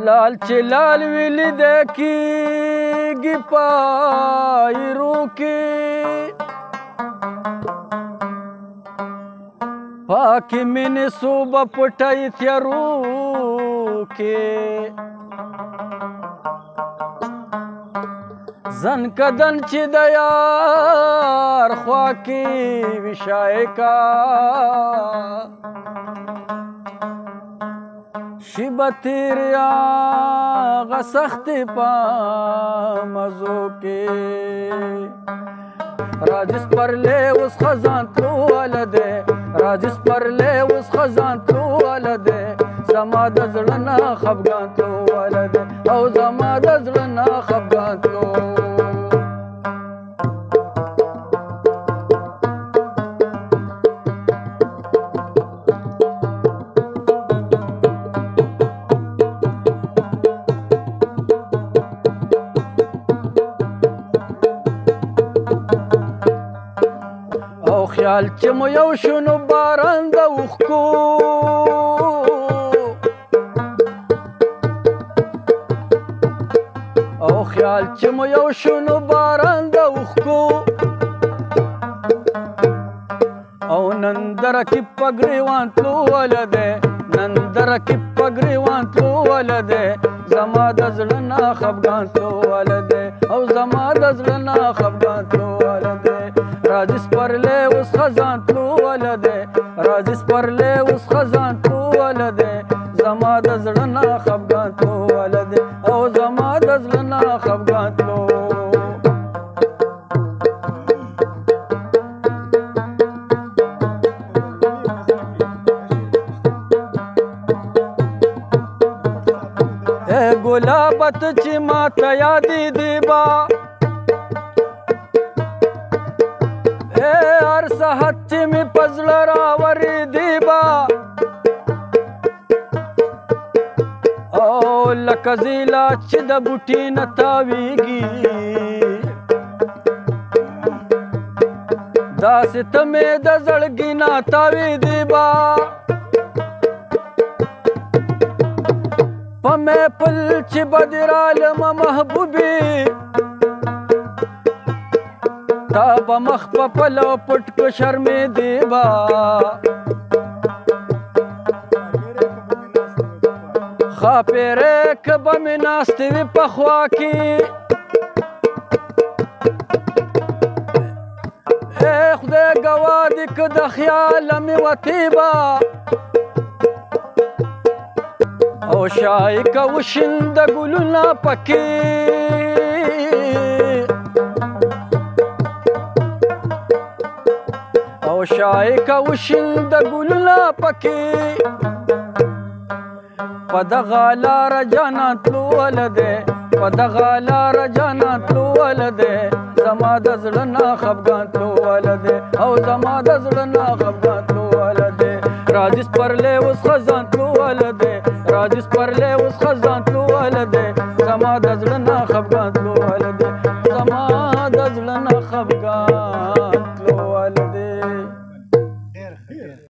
لال چې لال وی لیده کېږي پایرو کې پاکې مینې صوبه پټی تیارو کې زن کدن چې د یار خوا کې وي شایکا شي به تېر هغه سختې په مزو کې راځي سپرلی اوس خزان تلواله دی راځي سپرلی اوس خزان تلواله دی زما د زړه نه خفګان تلواله دی او زما د زړه نه خفګان تلو خیال چې مو یو شنو باران د اوښکو او خیال چې مو یو شنو باران د اوښکو او نندره کې په ګریوان تلواله دی نندره کې په ګریوان تلواله دی زما د زړه نه خفګان تلواله دی او زما د زړه نه خفګان تلواله دی راځي سپرلی اوس خزان تلواله دی راځي سپرلی اوس خزان تلواله دی زما د زړه نه خفګان تلواله دی او زما د زړه نه خفګان تلو ګلابه ته چې ماته یادې دی با هر ساعت چې مې په زړه راورېدې با او لکه زیله چې د بوټي نه تاویږي داسې ته مې د زړګي نه تاوېدې با په محفل چې به دې رالمه محبوبې تا به مخ په پلو پټ که شرمېدې با ښاپېرې که به مې ناستې وې په خوا کې خدای ګواه دې که د خیاله مې وتې با او شایکه وشینده ګلونه پکې او شایکه وشینده ګلونه پکې په دغه لاره جانان تلواله دی په دغه لاره جانان تلواله دی زما د زړه نه خفګان تلواله دی او زما د زړه نه خفګان تلواله دی راځي سپرلی اوس خزان تلواله دی راځي سپرلی اوس خزان